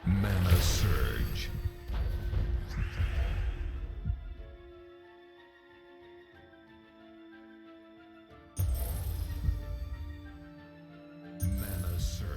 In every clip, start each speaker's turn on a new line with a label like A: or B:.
A: Mana Surge. Mana Surge.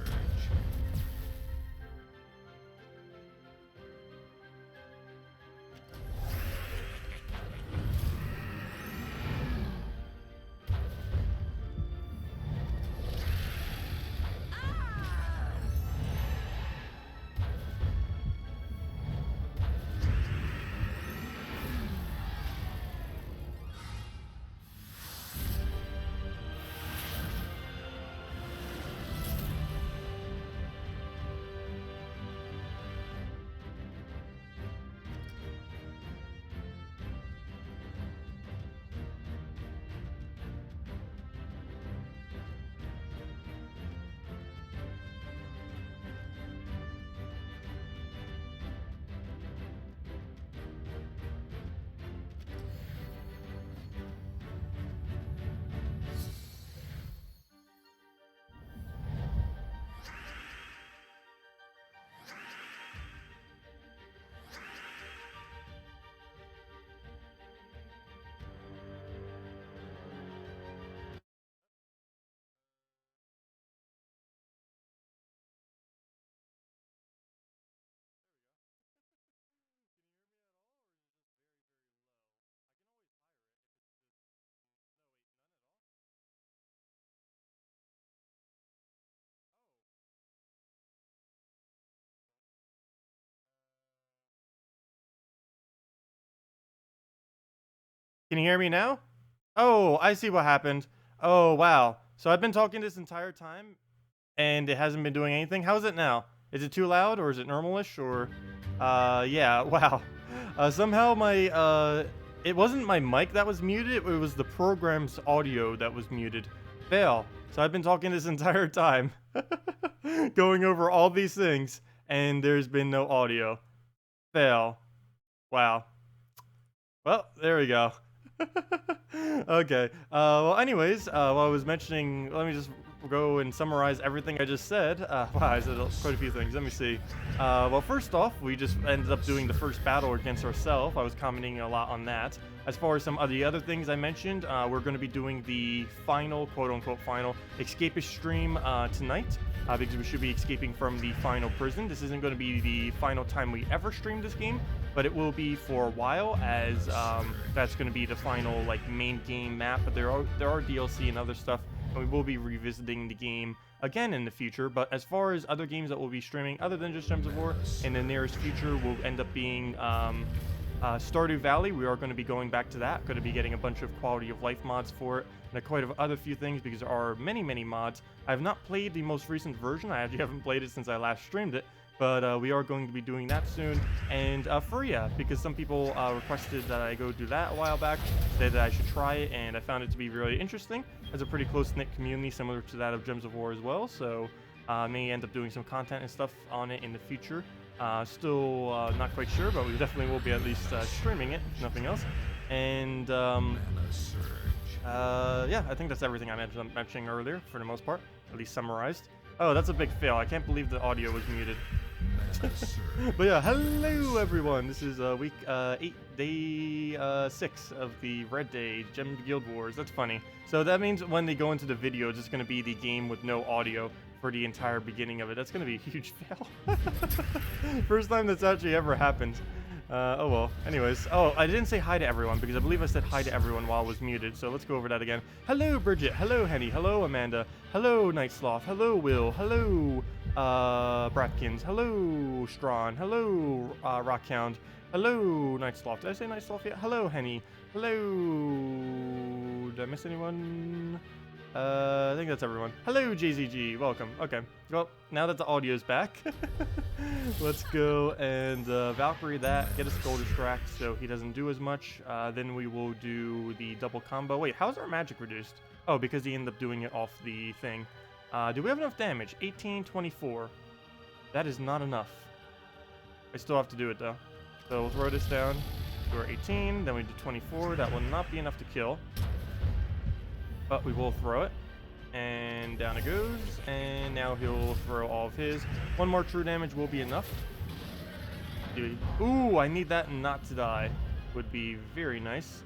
B: Can you hear me now? Oh, I see what happened. Oh, wow. So I've been talking this entire time, and it hasn't been doing anything. How is it now? Is it too loud, or is it normalish, or... yeah, wow. Somehow my, it wasn't my mic that was muted, it was the program's audio that was muted. Fail. So I've been talking this entire time, going over all these things, and there's been no audio. Fail. Wow. Well, there we go. Okay. Well, anyways, while I was mentioning, let me just go and summarize everything I just said. Wow, I said quite a few things. Let me see. Well, first off, we just ended up doing the first battle against ourselves. I was commenting a lot on that. As far as some of the other things I mentioned, we're going to be doing the final, quote-unquote final, escapist stream tonight. Because we should be escaping from the final prison. This isn't going to be the final time we ever stream this game, but it will be for a while, as that's going to be the final like main game map. But there are DLC and other stuff, and we will be revisiting the game again in the future. But as far as other games that we'll be streaming, other than just Gems of War, in the nearest future will end up being Stardew Valley. We are going to be going back to that. Going to be getting a bunch of quality of life mods for it, and quite a other few things, because there are many mods. I have not played the most recent version. I actually haven't played it since I last streamed it, but we are going to be doing that soon. And Furia, because some people requested that I go do that a while back, said that I should try it, and I found it to be really interesting. It's a pretty close-knit community, similar to that of Gems of War as well, so may end up doing some content and stuff on it in the future. Still not quite sure, but we definitely will be at least streaming it, if nothing else. And yeah, I think that's everything I mentioning earlier, for the most part, at least summarized. Oh, that's a big fail. I can't believe the audio was muted. But yeah, hello everyone. This is week 8, day 6 of the Red Day Gem Guild Wars. That's funny. So that means when they go into the video, it's just going to be the game with no audio for the entire beginning of it. That's going to be a huge fail. First time that's actually ever happened. Oh well. Anyways. Oh, I didn't say hi to everyone because I believe I said hi to everyone while I was muted. So let's go over that again. Hello, Bridget. Hello, Henny. Hello, Amanda. Hello, Night Sloth. Hello, Will. Hello, Bratkins. Hello, Strawn. Hello, Rockhound. Hello, Night Sloth. Did I say Night Sloth yet? Hello, Henny. Hello. Did I miss anyone? I think that's everyone. Hello, JZG. Welcome. Okay. Well, now that the audio's back, let's go and Valkyrie that, get a Skull Distract so he doesn't do as much. Then we will do the double combo. Wait, how's our magic reduced? Oh, because he ended up doing it off the thing. Do we have enough damage? 18, 24. That is not enough. I still have to do it though. So we'll throw this down. We're 18, then we do 24. That will not be enough to kill. But we will throw it, and down it goes, and now he'll throw all of his. One more true damage will be enough. Ooh, I need that not to die. Would be very nice.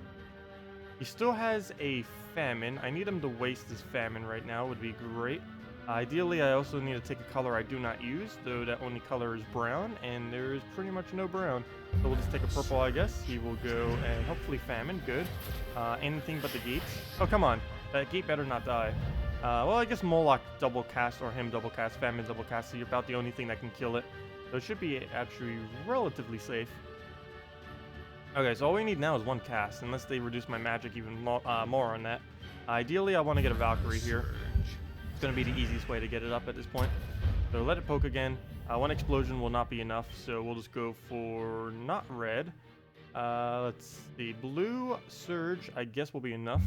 B: He still has a famine. I need him to waste his famine right now. Would be great. Ideally, I also need to take a color I do not use, though that only color is brown, and there is pretty much no brown. So we'll just take a purple, I guess. He will go, and hopefully famine. Good. Anything but the gates. Oh, come on. That gate better not die. Well, I guess Moloch double cast, or him double cast, famine double cast, so you're about the only thing that can kill it. So it should be actually relatively safe. Okay, so all we need now is one cast, unless they reduce my magic even more on that. Ideally, I want to get a Valkyrie here. It's going to be the easiest way to get it up at this point. So let it poke again. One explosion will not be enough, so we'll just go for not red. Let's see. Blue surge, I guess, will be enough.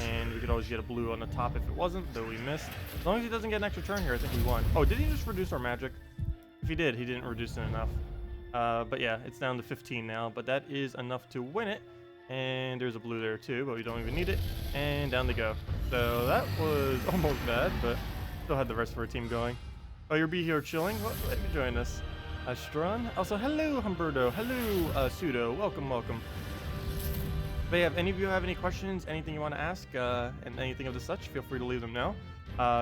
B: And we could always get a blue on the top if it wasn't, though we missed. As long as he doesn't get an extra turn here, I think we won. Oh, did he just reduce our magic? If he did, he didn't reduce it enough. But yeah, it's down to 15 now, but that is enough to win it. And there's a blue there too, but we don't even need it. And down they go. So that was almost bad, but still had the rest of our team going. Oh, you're be here chilling? Well, let me join us. Strun. Also, hello, Humberto. Hello, Pseudo. Welcome, welcome. But yeah, if any of you have any questions, anything you want to ask, and anything of the such, feel free to leave them now.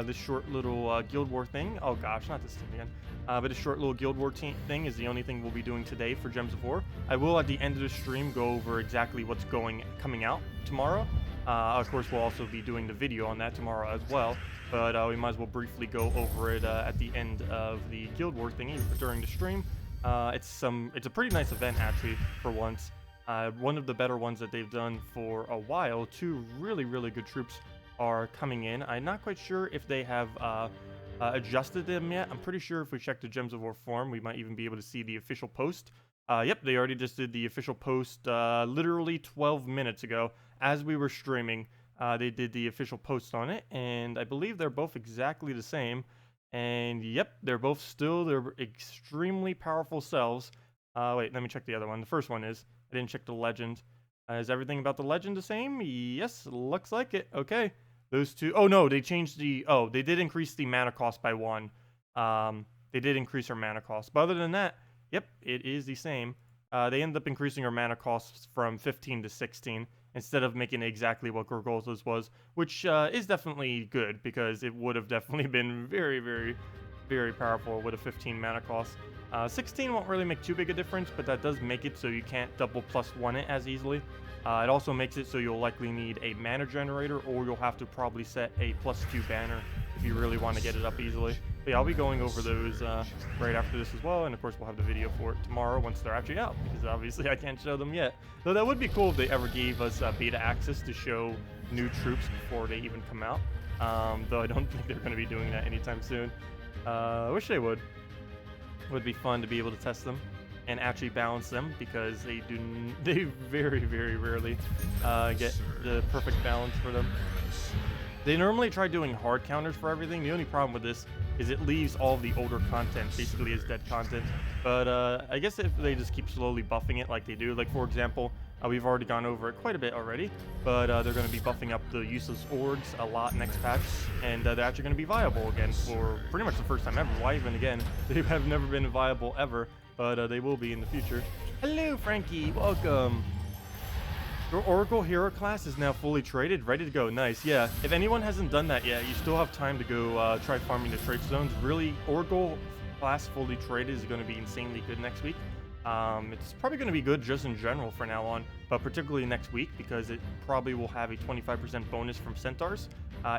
B: This short little Guild War thing. Oh gosh, not this thing again. But this short little Guild War thing is the only thing we'll be doing today for Gems of War. I will, at the end of the stream, go over exactly what's coming out tomorrow. Of course, we'll also be doing the video on that tomorrow as well. But we might as well briefly go over it at the end of the Guild War thingy during the stream. It's a pretty nice event, actually, for once. One of the better ones that they've done for a while. Two really, really good troops are coming in. I'm not quite sure if they have adjusted them yet. I'm pretty sure if we check the Gems of War forum, we might even be able to see the official post. Yep, they already just did the official post literally 12 minutes ago as we were streaming. They did the official post on it, and I believe they're both exactly the same. And yep, they're both still their extremely powerful selves. Wait, let me check the other one. The first one is. I didn't check the legend. Is everything about the legend the same? Yes, looks like it. Okay. Those two. Oh no, they changed the. Oh, they did increase the mana cost by 1. They did increase our mana cost. But other than that, yep, it is the same. They ended up increasing our mana costs from 15 to 16 instead of making exactly what Gorgolza's was, which is definitely good because it would have definitely been very, very, very powerful with a 15 mana cost. 16 won't really make too big a difference, but that does make it so you can't double +1 it as easily. It also makes it so you'll likely need a mana generator, or you'll have to probably set a +2 banner if you really want to get it up easily. But yeah, I'll be going over those right after this as well, and of course we'll have the video for it tomorrow once they're actually out, because obviously I can't show them yet. Though that would be cool if they ever gave us beta access to show new troops before they even come out. Though I don't think they're going to be doing that anytime soon. I wish they would. It would be fun to be able to test them and actually balance them, because they very, very rarely get the perfect balance for them. They normally try doing hard counters for everything. The only problem with this is it leaves all of the older content basically as dead content. But I guess if they just keep slowly buffing it like they do, like for example, we've already gone over it quite a bit already, but they're going to be buffing up the useless orgs a lot next patch, and they're actually going to be viable again for pretty much the first time ever. Why even again? They have never been viable ever, but they will be in the future. Hello, Frankie. Welcome. Your Oracle Hero class is now fully traded, ready to go. Nice, yeah. If anyone hasn't done that yet, you still have time to go try farming the trade zones. Really, Oracle class fully traded is going to be insanely good next week. It's probably going to be good just in general for now on, but particularly next week, because it probably will have a 25% bonus from Centaurs.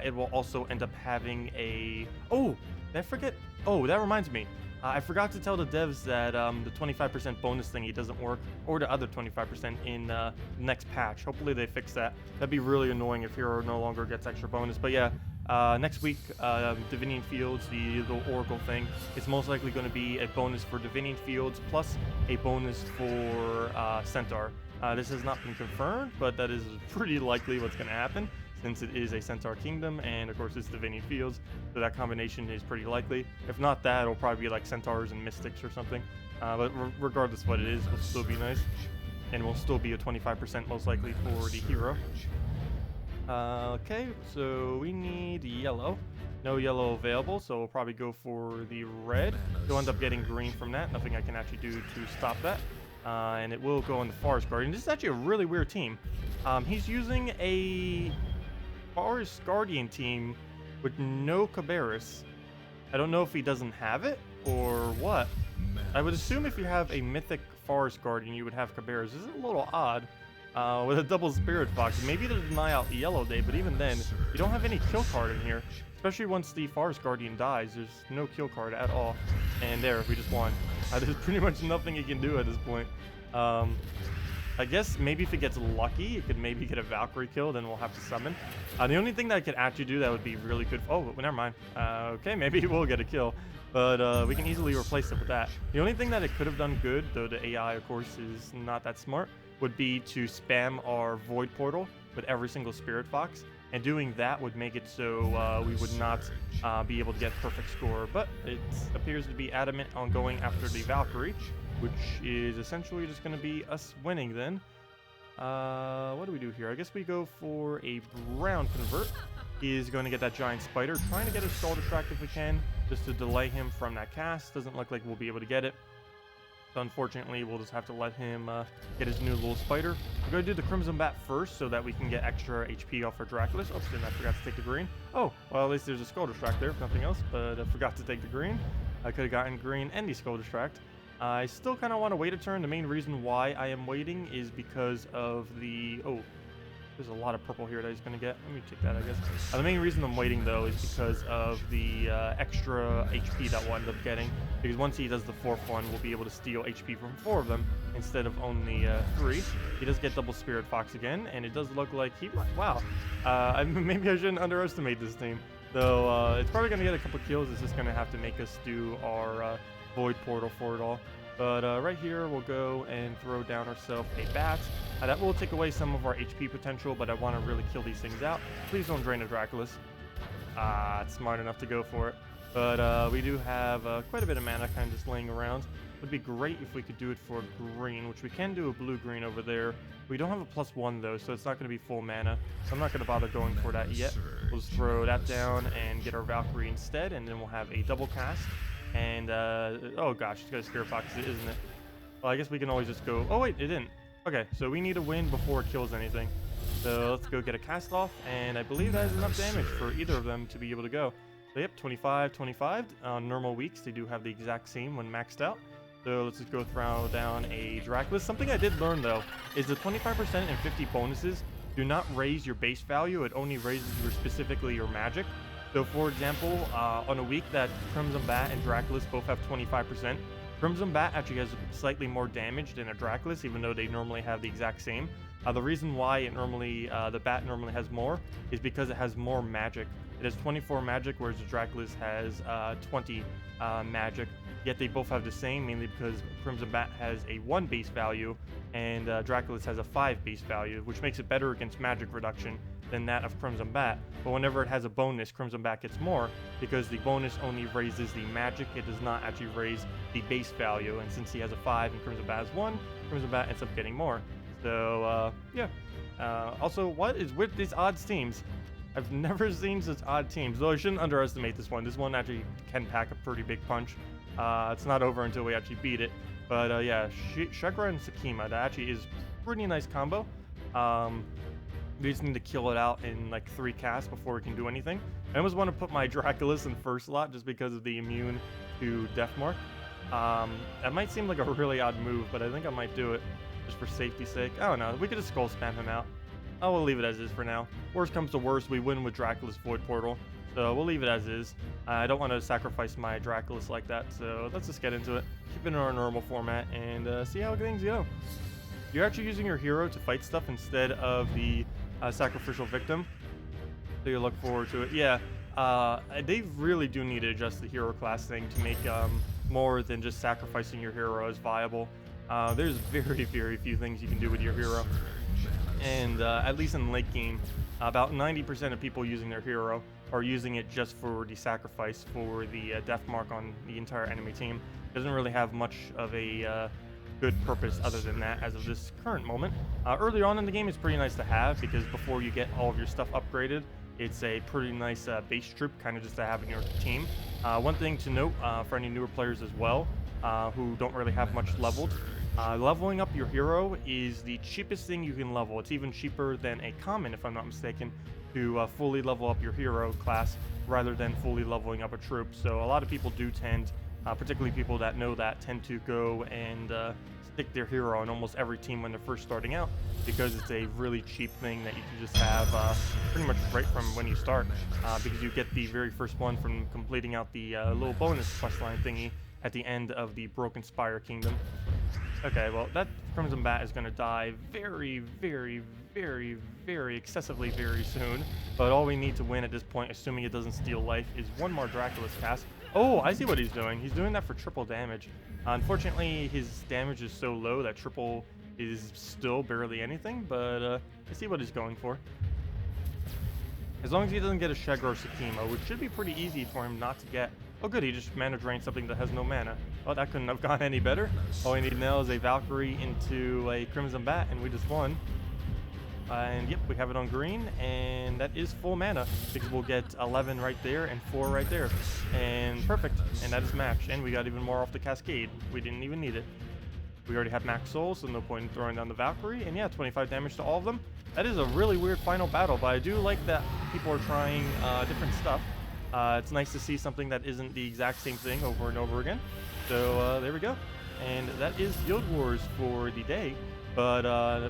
B: It will also end up having a... Oh, did I forget? Oh, that reminds me. I forgot to tell the devs that the 25% bonus thingy doesn't work, or the other 25% in the next patch. Hopefully they fix that. That'd be really annoying if Hero no longer gets extra bonus. But yeah, next week, Divinian Fields, the little Oracle thing, it's most likely going to be a bonus for Divinian Fields plus a bonus for Centaur. This has not been confirmed, but that is pretty likely what's going to happen, since it is a Centaur Kingdom, and of course it's Divinian Fields, so that combination is pretty likely. If not that, it'll probably be like Centaurs and Mystics or something. But regardless of what it is, it'll still be nice, and will still be a 25% most likely for the hero. Okay, so we need yellow. No yellow available, so we'll probably go for the red. You'll end up getting green from that. Nothing I can actually do to stop that. And it will go in the Forest Guardian. This is actually a really weird team. He's using a Forest Guardian team with no Cabarrus. I don't know if he doesn't have it or what. I would assume if you have a mythic Forest Guardian, you would have Cabarrus. This is a little odd. With a double Spirit Fox. Maybe to deny out Yellow Day, but even then, you don't have any kill card in here. Especially once the Forest Guardian dies, there's no kill card at all. And there, we just won. There's pretty much nothing he can do at this point. I guess maybe if it gets lucky, it could maybe get a Valkyrie kill, then we'll have to summon. The only thing that I could actually do that would be really good. Oh, never mind. Okay, maybe we'll get a kill. But we can easily replace it with that. The only thing that it could have done good, though the AI, of course, is not that smart, would be to spam our Void Portal with every single Spirit Fox. And doing that would make it so we would not be able to get perfect score. But it appears to be adamant on going after the Valkyrie, which is essentially just going to be us winning then. What do we do here? I guess we go for a brown convert. He is going to get that giant spider, trying to get a skull distract if we can, just to delay him from that cast. Doesn't look like we'll be able to get it. So unfortunately, we'll just have to let him get his new little spider. We're going to do the Crimson Bat first so that we can get extra HP off our Draculus. Oops, and I forgot to take the green. Oh, well, at least there's a skull distract there, if nothing else, but I forgot to take the green. I could have gotten green and the skull distract. I still kind of want to wait a turn. The main reason why I am waiting is because of the... Oh, there's a lot of purple here that he's going to get. Let me take that, I guess. The main reason I'm waiting, though, is because of the extra HP that we'll end up getting. Because once he does the fourth one, we'll be able to steal HP from 4 of them instead of only 3. He does get double Spirit Fox again, and it does look like he might... Wow. Maybe I shouldn't underestimate this team. Though it's probably going to get a couple kills. It's just going to have to make us do our Void Portal for it all. But right here, we'll go and throw down ourselves a bat. That will take away some of our HP potential, but I want to really kill these things out. Please don't drain the Draculus. It's smart enough to go for it. But we do have quite a bit of mana kind of just laying around. It would be great if we could do it for green, which we can do a blue-green over there. We don't have a +1, though, so it's not going to be full mana. So I'm not going to bother going for that yet. We'll just throw that down and get our Valkyrie instead, and then we'll have a double cast. And, oh gosh, it's got a Spirit Fox, isn't it? Well, I guess we can always just go... Oh, wait, it didn't. Okay, so we need a win before it kills anything. So let's go get a cast off, and I believe that is enough damage for either of them to be able to go. So yep, 25, 25. On normal weeks, they do have the exact same when maxed out. So let's just go throw down a Draculus. Something I did learn, though, is the 25% and 50 bonuses do not raise your base value. It only raises specifically your magic. So, for example, on a week that Crimson Bat and Draculus both have 25%, Crimson Bat actually has slightly more damage than a Draculus, even though they normally have the exact same. The reason why it normally the Bat normally has more is because it has more magic. It has 24 magic, whereas the Draculus has 20 magic. Yet they both have the same, mainly because Crimson Bat has a 1 base value and Draculus has a 5 base value, which makes it better against magic reduction than that of Crimson Bat. But whenever it has a bonus, Crimson Bat gets more because the bonus only raises the magic. It does not actually raise the base value. And since he has a 5 and Crimson Bat has 1, Crimson Bat ends up getting more. So, yeah. Also, what is with these odd teams? I've never seen such odd teams, though I shouldn't underestimate this one. This one actually can pack a pretty big punch. It's not over until we actually beat it. But yeah, Shekra and Sakima, that actually is a pretty nice combo. We just need to kill it out in like 3 casts before we can do anything. I almost want to put my Draculus in first slot just because of the immune to Deathmark. That might seem like a really odd move, but I think I might do it just for safety's sake. I don't know. We could just skull spam him out. I will leave it as is for now. Worst comes to worst, we win with Draculus Void Portal. So we'll leave it as is. I don't want to sacrifice my Draculus like that, so let's just get into it. Keep it in our normal format and see how things go. You're actually using your hero to fight stuff instead of the sacrificial victim. So you look forward to it. Yeah, they really do need to adjust the hero class thing to make more than just sacrificing your hero as viable. There's very, very few things you can do with your hero. And at least in late game, about 90% of people using their hero are using it just for the sacrifice for the death mark on the entire enemy team. Doesn't really have much of a good purpose other than that as of this current moment. Earlier on in the game, it's pretty nice to have because before you get all of your stuff upgraded, It's a pretty nice base troop, kind of just to have in your team. One thing to note for any newer players as well, who don't really have much leveled, leveling up your hero is the cheapest thing you can level. It's even cheaper than a common, if I'm not mistaken, to fully level up your hero class rather than fully leveling up a troop. So a lot of people do tend, particularly people that know that, tend to go and stick their hero on almost every team when they're first starting out, because it's a really cheap thing that you can just have pretty much right from when you start, because you get the very first one from completing out the little bonus questline thingy at the end of the Broken Spire Kingdom. Okay, well, that Crimson Bat is going to die very, very, very, very excessively very soon. But all we need to win at this point, assuming it doesn't steal life, is one more Dracula's cast. Oh, I see what he's doing. He's doing that for triple damage. Unfortunately, his damage is so low that triple is still barely anything, but I see what he's going for. As long as he doesn't get a Sheggar or Sakima, which should be pretty easy for him not to get. Oh good, he just mana drained something that has no mana. Well, that couldn't have gone any better. All we need now is a Valkyrie into a Crimson Bat, and we just won. And yep, we have it on green, and that is full mana, because we'll get 11 right there and 4 right there. And perfect, and that is match. And we got even more off the Cascade. We didn't even need it. We already have max soul, so no point in throwing down the Valkyrie. And yeah, 25 damage to all of them. That is a really weird final battle, but I do like that people are trying different stuff. It's nice to see something that isn't the exact same thing over and over again. So there we go. And that is Guild Wars for the day. But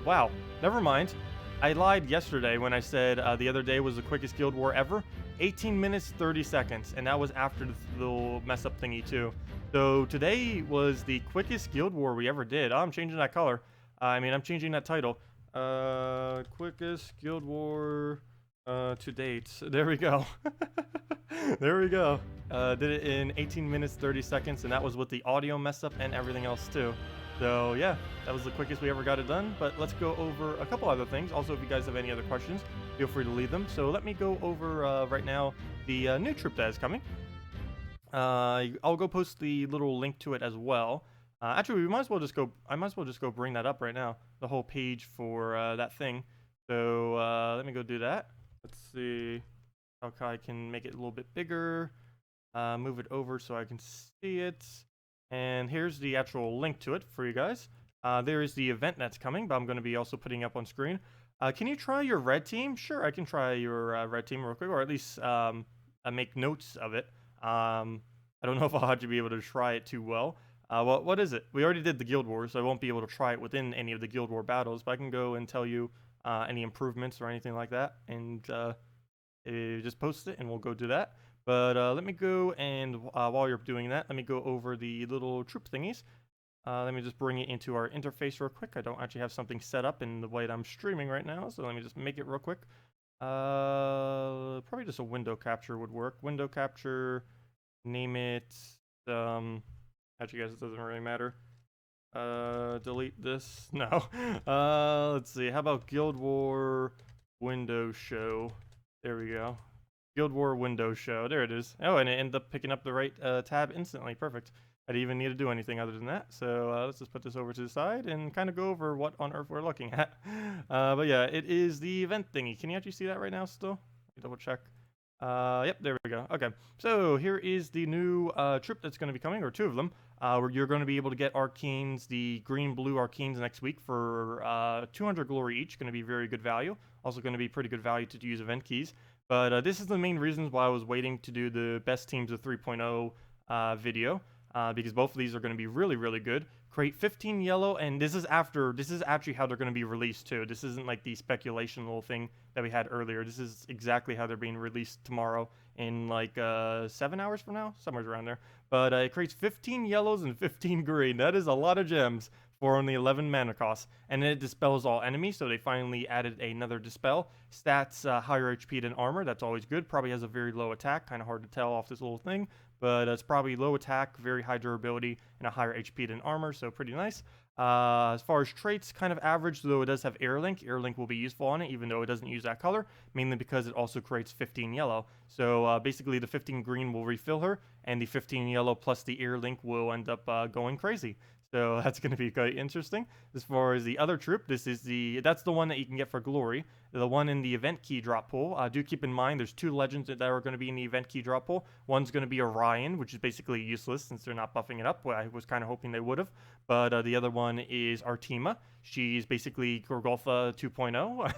B: wow, never mind. I lied yesterday when I said the other day was the quickest Guild War ever. 18 minutes, 30 seconds. And that was after the little mess up thingy too. So today was the quickest Guild War we ever did. Oh, I'm changing that color. I'm changing that title. Quickest Guild War to date. There we go. There we go. Did it in 18 minutes, 30 seconds, and that was with the audio mess up and everything else too. So yeah, that was the quickest we ever got it done, but let's go over a couple other things. Also, if you guys have any other questions, feel free to leave them. So let me go over right now the new troop that is coming. I'll go post the little link to it as well. Actually, we might as well just go. I might as well just go bring that up right now. The whole page for that thing. So let me go do that. Let's see how I can make it a little bit bigger. Move it over so I can see it. And here's the actual link to it for you guys. There is the event that's coming, but I'm going to be also putting up on screen. Can you try your red team? Sure, I can try your red team real quick, or at least make notes of it. I don't know if I'll actually be able to try it too well. What is it? We already did the Guild Wars, so I won't be able to try it within any of the Guild War battles, but I can go and tell you any improvements or anything like that, and just post it, and we'll go do that. But let me go and while you're doing that, let me go over the little troop thingies. Let me just bring it into our interface real quick. I don't actually have something set up in the way that I'm streaming right now, so let me just make it real quick. Probably just a window capture would work. Window capture, name it. Actually, guys, it doesn't really matter. Delete this. No. Let's see. How about Guild War window show? There we go. Guild War window show. There it is. Oh, and it ended up picking up the right tab instantly. Perfect. I didn't even need to do anything other than that. So let's just put this over to the side and kind of go over what on earth we're looking at. But yeah, it is the event thingy. Can you actually see that right now still? Let me double check. Yep, there we go. Okay, so here is the new troop that's going to be coming, or two of them. Where you're going to be able to get Arcanes, the green-blue Arcanes next week for 200 glory each. Going to be very good value. Also going to be pretty good value to use event keys. But this is the main reasons why I was waiting to do the best teams of 3.0 video. Because both of these are going to be really, really good. Create 15 yellow, and this is actually how they're going to be released too. This isn't like the speculation little thing that we had earlier. This is exactly how they're being released tomorrow in like 7 hours from now, somewhere around there. But it creates 15 yellows and 15 green. That is a lot of gems for only 11 mana costs. And then it dispels all enemies, so they finally added another dispel. Stats higher HP than armor, that's always good. Probably has a very low attack, kind of hard to tell off this little thing. But it's probably low attack, very high durability, and a higher HP than armor, so pretty nice. As far as traits, kind of average, though it does have Air Link. Air Link will be useful on it, even though it doesn't use that color, mainly because it also creates 15 yellow. So basically the 15 green will refill her, and the 15 yellow plus the Air Link will end up going crazy. So that's going to be quite interesting. As far as the other troop, that's the one that you can get for glory. The one in the event key drop pool. Do keep in mind there's 2 legends that are going to be in the event key drop pool. One's going to be Orion, which is basically useless since they're not buffing it up. Well, I was kind of hoping they would have. But the other one is Artima. She's basically Gorgolfa 2.0.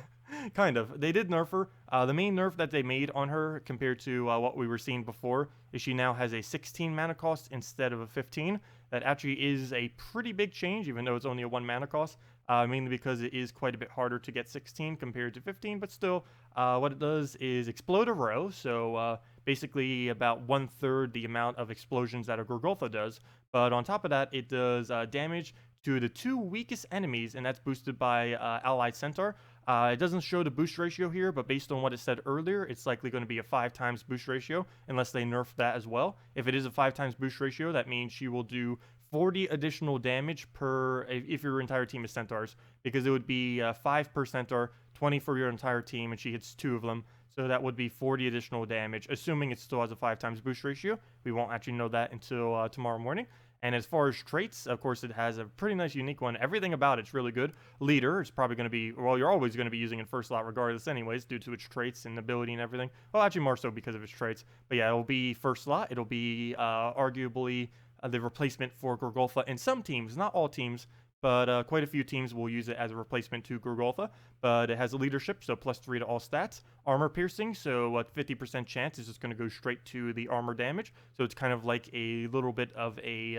B: Kind of. They did nerf her. The main nerf that they made on her compared to what we were seeing before is she now has a 16 mana cost instead of a 15. That actually is a pretty big change, even though it's only a 1 mana cost. Mainly because it is quite a bit harder to get 16 compared to 15, but still, what it does is explode a row, so basically about 1/3 the amount of explosions that a Gorgolfa does. But on top of that, it does damage to the 2 weakest enemies, and that's boosted by Allied Centaur. It doesn't show the boost ratio here, but based on what it said earlier, it's likely going to be a 5 times boost ratio, unless they nerf that as well. If it is a 5 times boost ratio, that means she will do 40 additional damage per, if your entire team is Centaurs, because it would be 5 per Centaur, 20 for your entire team, and she hits 2 of them. So that would be 40 additional damage, assuming it still has a 5 times boost ratio. We won't actually know that until tomorrow morning. And as far as traits, of course, it has a pretty nice unique one. Everything about it's really good. Leader is probably going to be, well, you're always going to be using it first slot regardless anyways, due to its traits and ability and everything. Well, actually more so because of its traits. But yeah, it'll be first slot. It'll be arguably the replacement for Gorgolfa in some teams, not all teams, but quite a few teams will use it as a replacement to Gorgolfa. But it has a leadership, so +3 to all stats. Armor piercing, so a 50% chance is just going to go straight to the armor damage. So it's kind of like a little bit of a,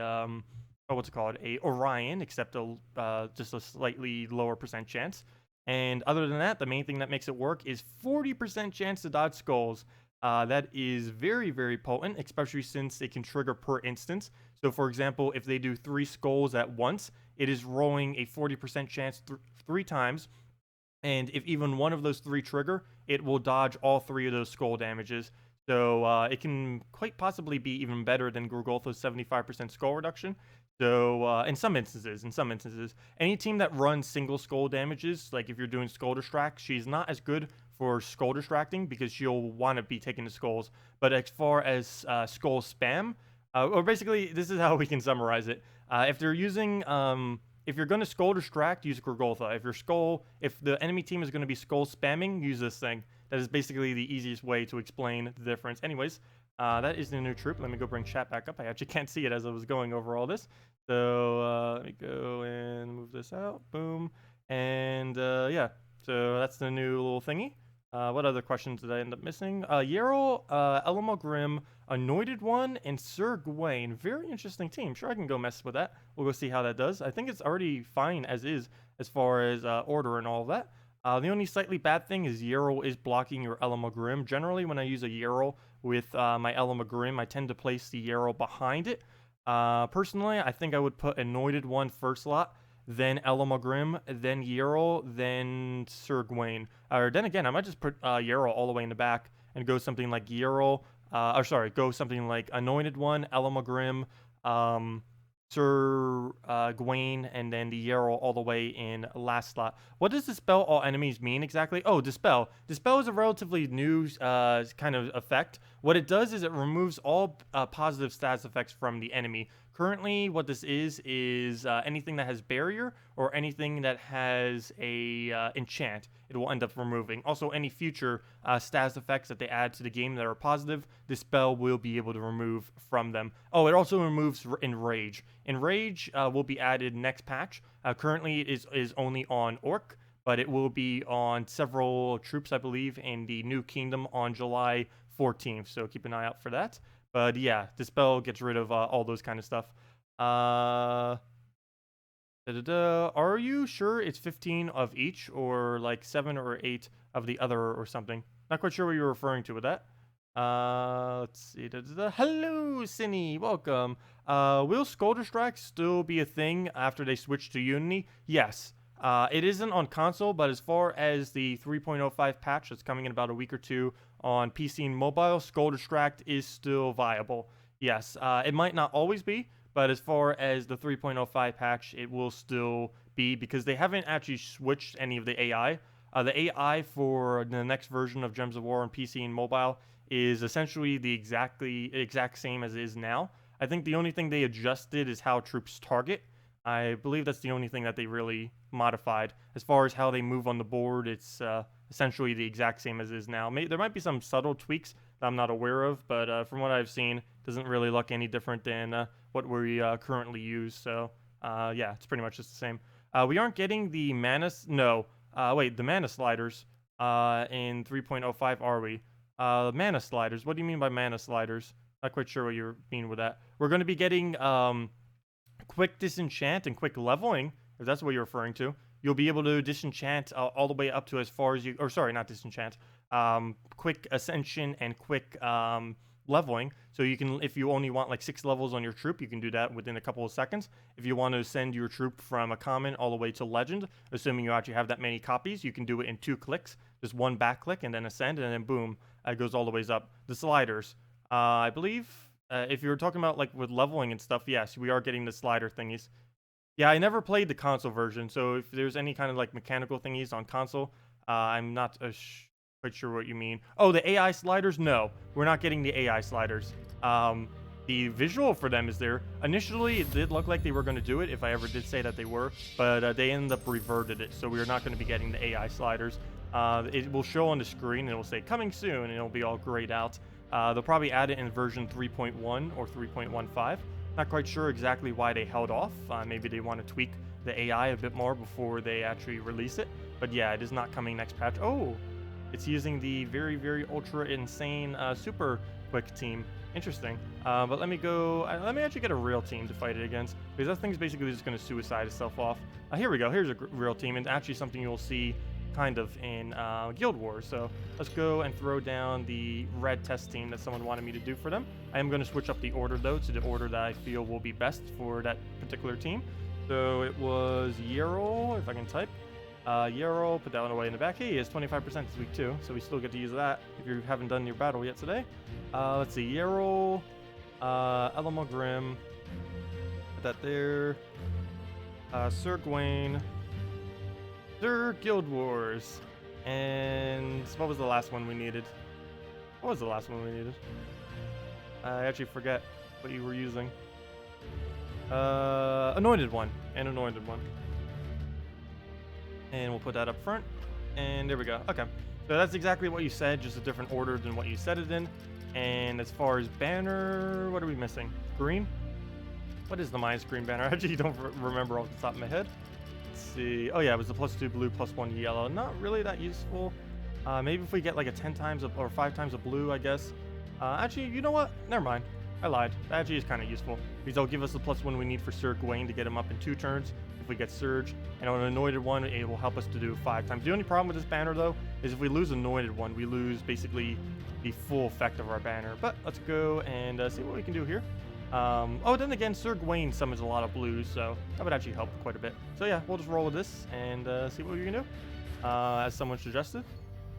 B: what's it called? A Orion, except just a slightly lower percent chance. And other than that, the main thing that makes it work is 40% chance to dodge skulls. That is very, very potent, especially since it can trigger per instance. So for example, if they do 3 skulls at once, it is rolling a 40% chance 3 times. And if even one of those 3 trigger, it will dodge all 3 of those skull damages. So it can quite possibly be even better than Gorgolfa's 75% skull reduction. So in some instances, any team that runs single skull damages, like if you're doing skull distract, she's not as good for skull distracting because she'll want to be taking the skulls. But as far as skull spam, or basically this is how we can summarize it. If they're using if you're going to skull distract, use Gorgolfa. If the enemy team is going to be skull spamming, use this thing. That is basically the easiest way to explain the difference. Anyways, that is the new troop. Let me go bring chat back up. I actually can't see it as I was going over all this. So let me go and move this out. Boom. And yeah, so that's the new little thingy. What other questions did I end up missing? Yarrow, Elmo Grimm, Anointed One, and Sir Gawain. Very interesting team. Sure, I can go mess with that. We'll go see how that does. I think it's already fine as is, as far as order and all of that. The only slightly bad thing is Yarrow is blocking your Elmo Grimm. Generally, when I use a Yarrow with my Elmo Grimm, I tend to place the Yarrow behind it. Personally, I think I would put Anointed One first slot, then Elmo Grimm, then Yarrow, then Sir Gawain. Or then again, I might just put Yarrow all the way in the back and go something like Yarrow, go something like Anointed One, Elmo Grimm, Sir Gawain, and then the Yarrow all the way in last slot. What does Dispel all enemies mean exactly? Oh, Dispel. Dispel is a relatively new kind of effect. What it does is it removes all positive status effects from the enemy. Currently, what this is anything that has barrier or anything that has a enchant, it will end up removing. Also, any future status effects that they add to the game that are positive, this spell will be able to remove from them. Oh, it also removes Enrage. Enrage will be added next patch. Currently, it is only on Orc, but it will be on several troops, I believe, in the New Kingdom on July 14th. So keep an eye out for that. But yeah, Dispel gets rid of all those kind of stuff. Are you sure it's 15 of each, or like 7 or 8 of the other or something? Not quite sure what you're referring to with that. Let's see. Hello, Cinny. Welcome. Will Skull Distract still be a thing after they switch to Unity? Yes. It isn't on console, but as far as the 3.05 patch that's coming in about a week or 2 on PC and mobile, Skull Distract is still viable. Yes, it might not always be, but as far as the 3.05 patch, it will still be, because they haven't actually switched any of the AI. The AI for the next version of Gems of War on PC and mobile is essentially the exact same as it is now. I think the only thing they adjusted is how troops target. I believe that's the only thing that they really modified. As far as how they move on the board, it's essentially the exact same as is now. There might be some subtle tweaks that I'm not aware of, but from what I've seen, it doesn't really look any different than what we currently use. So yeah, it's pretty much just the same. We aren't getting the mana... No. Wait, the mana sliders in 3.05, are we? Mana sliders. What do you mean by mana sliders? Not quite sure what you mean with that. We're going to be getting quick disenchant and quick leveling, if that's what you're referring to. You'll be able to disenchant all the way up to as far as you... Or sorry, not disenchant. Quick ascension and quick leveling. So you can, if you only want like 6 levels on your troop, you can do that within a couple of seconds. If you want to send your troop from a common all the way to legend, assuming you actually have that many copies, you can do it in 2 clicks. Just 1 back click and then ascend, and then boom, it goes all the ways up. The sliders. I believe if you're talking about like with leveling and stuff, yes, we are getting the slider thingies. Yeah, I never played the console version, so if there's any kind of like mechanical thingies on console, I'm not quite sure what you mean. Oh, the AI sliders? No, we're not getting the AI sliders. The visual for them is there. Initially, it did look like they were going to do it, if I ever did say that they were, but they ended up reverted it, so we're not going to be getting the AI sliders. It will show on the screen, and it will say, coming soon, and it'll be all grayed out. They'll probably add it in version 3.1 or 3.15. Not quite sure exactly why they held off. Maybe they want to tweak the AI a bit more before they actually release it. But yeah, it is not coming next patch. Oh, it's using the very, very ultra insane super quick team. Interesting. But let me actually get a real team to fight it against, because that thing's basically just going to suicide itself off. Here we go. Here's a real team, and actually something you'll see kind of in Guild Wars. So let's go and throw down the red test team that someone wanted me to do for them. I am going to switch up the order though to the order that I feel will be best for that particular team. So it was Yerol, if I can type. Yerol, put that one away in the back. Hey, he has 25% this week too, so we still get to use that if you haven't done your battle yet today. Let's see, Yerol, Elemental Grim, put that there. Sir Gawain, Sir Guild Wars, and what was the last one we needed? What was the last one we needed? I actually forget what you were using. Anointed one, and Anointed one. And we'll put that up front, and there we go. Okay, so that's exactly what you said, just a different order than what you said it in. And as far as banner, what are we missing? Green? What is the minus green banner? I actually don't remember off the top of my head. Let's see. Oh yeah, it was the +2 blue, +1 yellow. Not really that useful. Maybe if we get like a 10 times or 5 times of blue, I guess. Actually, you know what? Never mind. I lied. That actually is kind of useful, because they'll give us the +1 we need for Sir Gawain to get him up in 2 turns if we get Surge. And on an Anointed one, it will help us to do 5 times. The only problem with this banner, though, is if we lose Anointed one, we lose basically the full effect of our banner. But let's go and see what we can do here. Oh, then again, Sir Gawain summons a lot of blues, so that would actually help quite a bit. So yeah, we'll just roll with this and see what we can do, as someone suggested.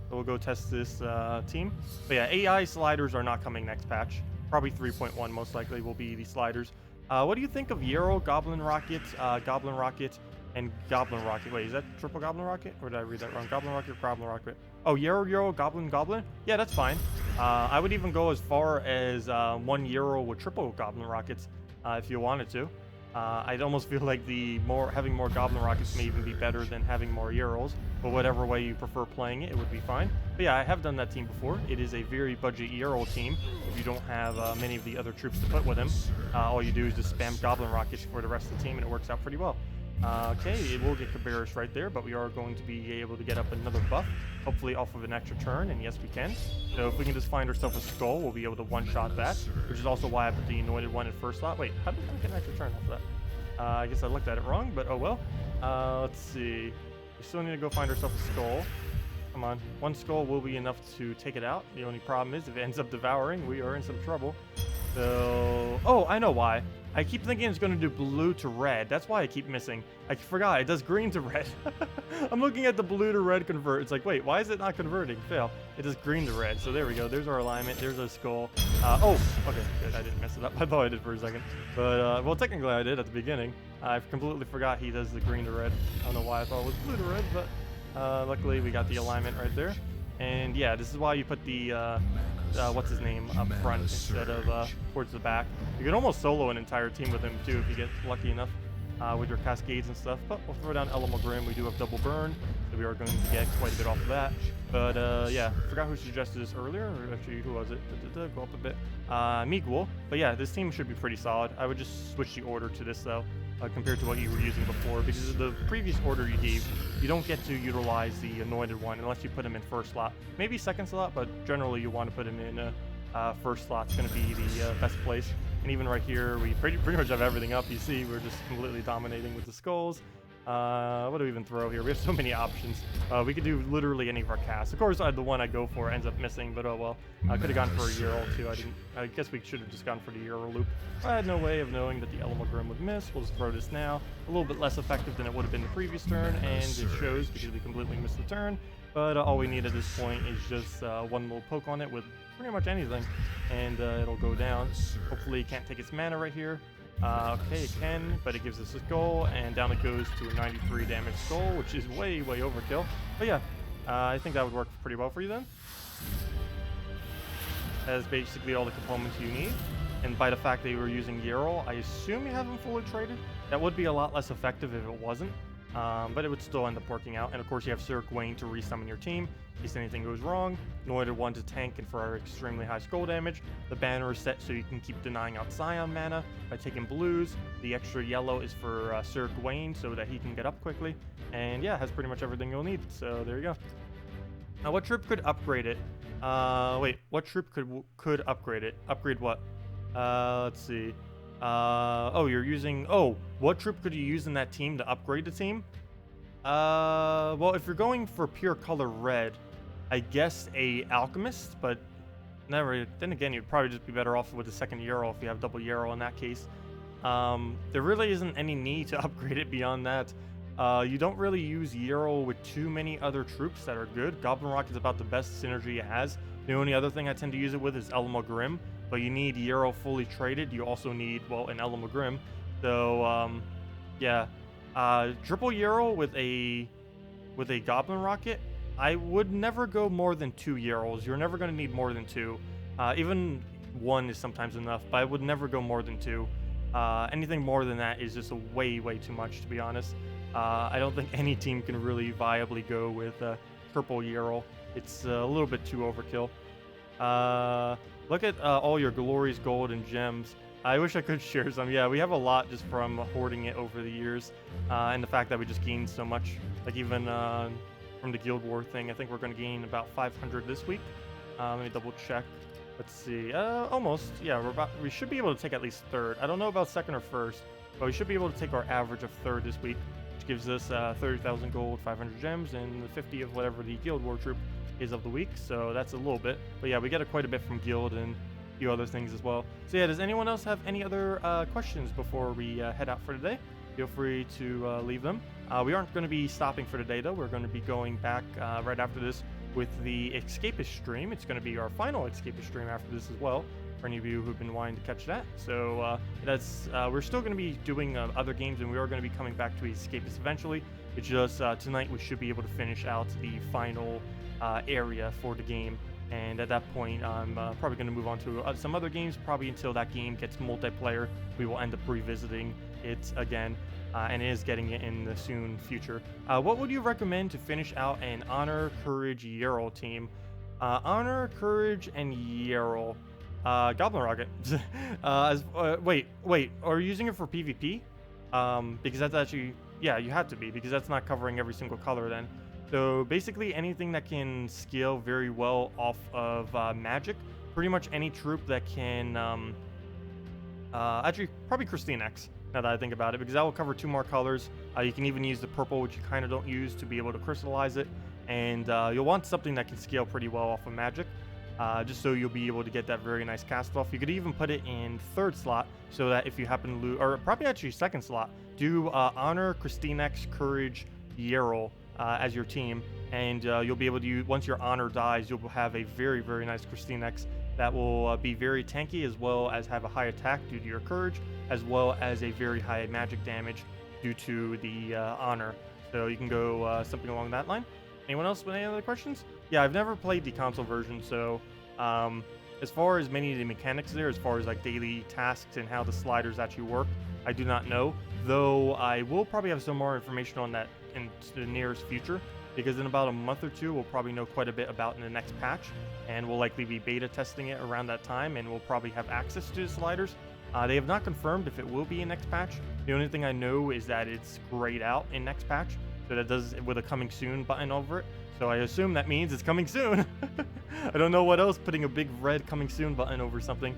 B: So we'll go test this team. But yeah, AI sliders are not coming next patch. Probably 3.1 most likely will be the sliders. What do you think of Yerol, Goblin Rocket, and Goblin Rocket? Wait, is that triple Goblin Rocket? Or did I read that wrong? Goblin Rocket, Goblin Rocket. Oh, Yerol, Goblin? Yeah, that's fine. I would even go as far as 1 Yerol with triple Goblin Rockets if you wanted to. I'd almost feel like having more Goblin Rockets may even be better than having more Yerols. But whatever way you prefer playing it, it would be fine. But yeah, I have done that team before. It is a very budget Yerol team. If you don't have many of the other troops to put with him, all you do is just spam Goblin Rockets for the rest of the team, and it works out pretty well. Okay, it will get Cabarrus right there, but we are going to be able to get up another buff, hopefully off of an extra turn, and yes, we can. So if we can just find ourselves a skull, we'll be able to one-shot that, which is also why I put the Anointed one in first slot. Wait, how did I get an extra turn off of that? I guess I looked at it wrong, but oh well. Let's see. We still need to go find ourselves a skull. Come on. 1 skull will be enough to take it out. The only problem is if it ends up devouring, we are in some trouble. So... Oh, I know why. I keep thinking it's going to do blue to red. That's why I keep missing. I forgot. It does green to red. I'm looking at the blue to red convert. It's like, wait, why is it not converting? Fail. It does green to red. So there we go. There's our alignment. There's our skull. Oh, okay. Good. I didn't mess it up. I thought I did for a second. But, well, technically I did at the beginning. I completely forgot he does the green to red. I don't know why I thought it was blue to red, but luckily we got the alignment right there. And yeah, this is why you put the, what's his name, up front instead of towards the back. You can almost solo an entire team with him too if you get lucky enough. with your cascades and stuff. But we'll throw down Elemental Grim. We do have double burn, so we are going to get quite a bit off of that. But yeah, forgot who suggested this earlier. Or actually, who was it? Go up a bit. Miguel. But yeah, this team should be pretty solid. I would just switch the order to this though, compared to what you were using before, because of the previous order you gave, you don't get to utilize the anointed one unless you put him in first slot. Maybe second slot, but generally you want to put him in first slot. It's going to be the best place. And even right here, we pretty much have everything up. You see, we're just completely dominating with the skulls. What do we even throw here? We have so many options. We could do literally any of our casts. Of course, the one I go for ends up missing, but oh well. I could have gone for a Euro too. I guess we should have just gone for the Euro loop. I had no way of knowing that the Elemental Grim would miss. We'll just throw this now. A little bit less effective than it would have been the previous turn, and it shows because we completely missed the turn. But all we need at this point is just one little poke on it with pretty much anything, and it'll go down. Hopefully it can't take its mana right here. Okay, it can, but it gives us a skull, and down it goes to a 93 damage skull, which is way overkill. But yeah, I think that would work pretty well for you then. That's basically all the components you need. And by the fact that you were using Yerl, I assume you have them fully traded. That would be a lot less effective if it wasn't. But it would still end up working out. And of course you have Sir Gawain to resummon your team in case anything goes wrong. Anointed one to tank and for our extremely high skull damage. The banner is set so you can keep denying out Scion mana by taking blues. The extra yellow is for Sir Gawain so that he can get up quickly. And yeah, it has pretty much everything you'll need. So there you go. Now what troop could upgrade it? Wait, what troop could upgrade it? Upgrade what? Let's see. Oh, you're using... Oh, what troop could you use in that team to upgrade the team? Well, if you're going for pure color red, I guess a alchemist, but never. Then again, you'd probably just be better off with the second Euro if you have double Euro in that case. There really isn't any need to upgrade it beyond that. You don't really use Euro with too many other troops that are good. Goblin Rock is about the best synergy it has. The only other thing I tend to use it with is Elemental Grim. But you need Euro fully traded. You also need, well, an Elemental Grim. So, yeah. Triple Euro with a Goblin Rocket, I would never go more than 2 Euros. You're never going to need more than 2. Even 1 is sometimes enough, but I would never go more than 2. Anything more than that is just way too much, to be honest. I don't think any team can really viably go with triple Euro. It's a little bit too overkill. Look at all your glories, gold, and gems. I wish I could share some. Yeah, we have a lot just from hoarding it over the years. And the fact that we just gained so much. Like even from the Guild War thing, I think we're going to gain about 500 this week. Let me double check. Let's see. Almost. Yeah, we should be able to take at least third. I don't know about second or first, but we should be able to take our average of third this week, which gives us 30,000 gold, 500 gems, and 50 of whatever the Guild War troop is of the week. So that's a little bit. But yeah, we get quite a bit from Guild and a few other things as well. So yeah, does anyone else have any other questions before we head out for today? Feel free to leave them. We aren't going to be stopping for today, though. We're going to be going back right after this with the Escapist stream. It's going to be our final Escapist stream after this as well, for any of you who've been wanting to catch that. So that's we're still going to be doing other games, and we are going to be coming back to Escapist eventually. It's just tonight we should be able to finish out the final area for the game. And at that point, I'm probably going to move on to some other games, probably until that game gets multiplayer. We will end up revisiting it again, and it is getting it in the soon future. What would you recommend to finish out an Honor, Courage, Yerl team? Honor, Courage, and Yerl. Goblin Rocket. Wait, are you using it for PvP? Because that's actually, yeah, you have to be, because that's not covering every single color then. So basically anything that can scale very well off of magic, pretty much any troop that can, actually probably KrissTigger, now that I think about it, because that will cover 2 more colors. You can even use the purple, which you kind of don't use, to be able to crystallize it. And you'll want something that can scale pretty well off of magic, just so you'll be able to get that very nice cast off. You could even put it in 3rd slot, so that if you happen to lose, or probably actually 2nd slot, do Honor, KrissTigger, Courage, Yerl as your team, and you'll be able to use, once your Honor dies, you'll have a very nice KrissTigger that will be very tanky, as well as have a high attack due to your Courage, as well as a very high magic damage due to the Honor. So you can go something along that line. Anyone else with any other questions? Yeah, I've never played the console version, so as far as many of the mechanics there, as far as like daily tasks and how the sliders actually work, I do not know, though I will probably have some more information on that in the nearest future, because in about a month or two, we'll probably know quite a bit about in the next patch, and we'll likely be beta testing it around that time, and we'll probably have access to the sliders. They have not confirmed if it will be in next patch. The only thing I know is that it's grayed out in next patch, so that does with a coming soon button over it. So I assume that means it's coming soon. I don't know what else putting a big red coming soon button over something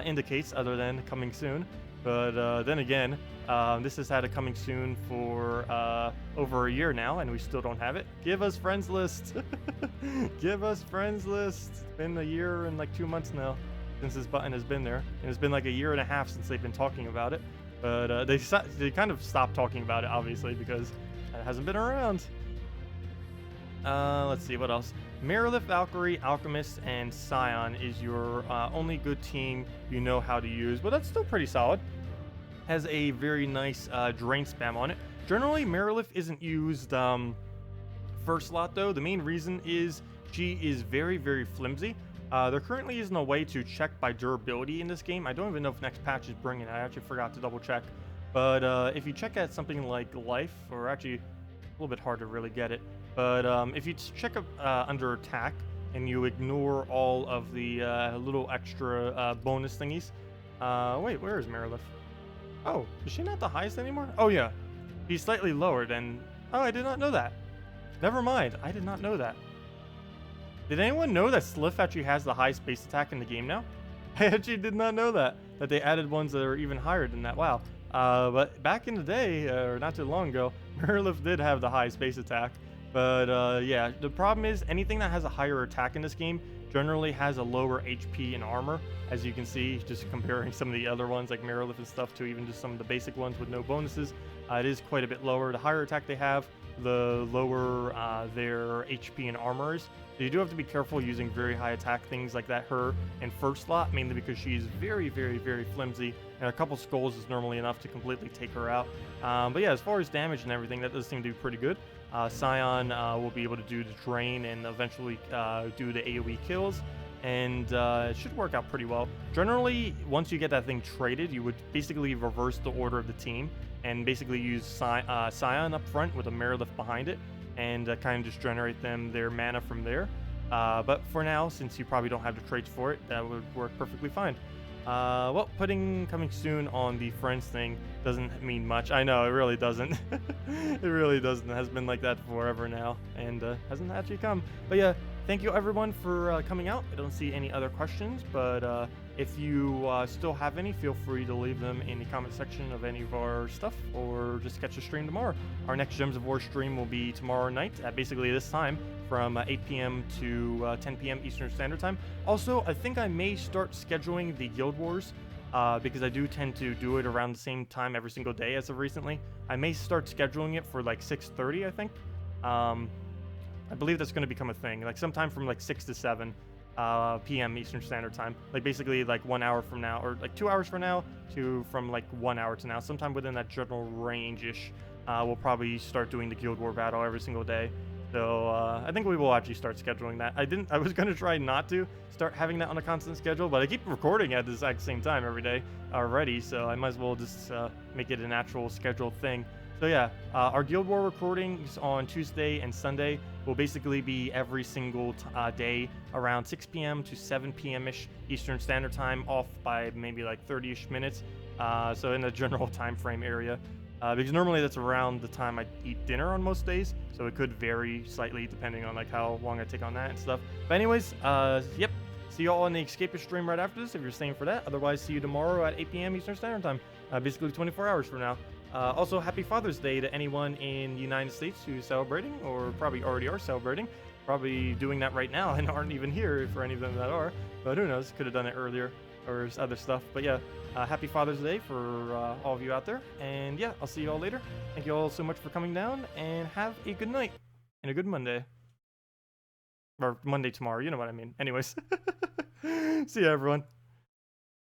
B: indicates other than coming soon. But then again, this has had a coming soon for over a year now, and we still don't have it. Give us friends list. Give us friends list. It's been a year and like 2 months now since this button has been there, and it's been like a year and a half since they've been talking about it. But they kind of stopped talking about it, obviously, because it hasn't been around. Let's see, what else? Marilith, Valkyrie, Alchemist, and Scion is your only good team you know how to use, but that's still pretty solid. Has a very nice drain spam on it. Generally, Marilith isn't used first slot, though. The main reason is she is very, very flimsy. There currently isn't a way to check by durability in this game. I don't even know if next patch is bringing it. I actually forgot to double check. But if you check at something like life, or actually a little bit hard to really get it, but if you check under attack and you ignore all of the little extra bonus thingies. Wait, where is Marilith? Oh, is she not the highest anymore? Oh yeah, she's slightly lower than... Oh, I did not know that. Never mind, I did not know that. Did anyone know that Sliff actually has the highest base attack in the game now? I actually did not know that they added ones that are even higher than that. Wow. But back in the day, or not too long ago, Marilith did have the highest base attack. But yeah, the problem is anything that has a higher attack in this game generally has a lower HP and armor. As you can see, just comparing some of the other ones like Marilith and stuff to even just some of the basic ones with no bonuses, it is quite a bit lower. The higher attack they have, the lower their HP and armor is. So you do have to be careful using very high attack things like that, her in first slot, mainly because she's very, very, very flimsy, and a couple skulls is normally enough to completely take her out. But yeah, as far as damage and everything, that does seem to be pretty good. Scion will be able to do the drain and eventually do the AoE kills, and it should work out pretty well. Generally, once you get that thing traded, you would basically reverse the order of the team and basically use Scion up front with a Marilith behind it, and kind of just generate them their mana from there. But for now, since you probably don't have the traits for it, that would work perfectly fine. Well, putting coming soon on the friends thing doesn't mean much. I know, it really doesn't. It really doesn't. It has been like that forever now, and hasn't actually come. But yeah, thank you everyone for coming out. I don't see any other questions, but if you still have any, feel free to leave them in the comment section of any of our stuff, or just catch a stream tomorrow. Our next Gems of War stream will be tomorrow night at basically this time, from 8 p.m. to 10 p.m. Eastern Standard Time. Also, I think I may start scheduling the Guild Wars, because I do tend to do it around the same time every single day as of recently. I may start scheduling it for like 6:30, I think. I believe that's going to become a thing, like sometime from like 6 to 7 p.m. Eastern Standard Time. Like basically like 1 hour from now, or like 2 hours from now to from like 1 hour to now. Sometime within that general range-ish, we'll probably start doing the Guild War battle every single day. So I think we will actually start scheduling that. I was going to try not to start having that on a constant schedule, but I keep recording at the exact same time every day already, so I might as well just make it an actual scheduled thing. So yeah, our Guild War recordings on Tuesday and Sunday will basically be every single day around 6 p.m. to 7 p.m.-ish Eastern Standard Time, off by maybe like 30-ish minutes, so in the general time frame area. Because normally that's around the time I eat dinner on most days, so it could vary slightly depending on like how long I take on that and stuff. But anyways, yep, see you all on the Escapist stream right after this if you're staying for that. Otherwise, see you tomorrow at 8 p.m. Eastern Standard Time, basically 24 hours from now. Also, happy Father's Day to anyone in the United States who's celebrating, or probably already are celebrating. Probably doing that right now and aren't even here for any of them that are. But who knows, could have done it earlier or other stuff. But yeah, happy Father's Day for all of you out there. And yeah, I'll see you all later. Thank you all so much for coming down, and have a good night and a good Monday. Or Monday tomorrow, you know what I mean. Anyways, see ya everyone.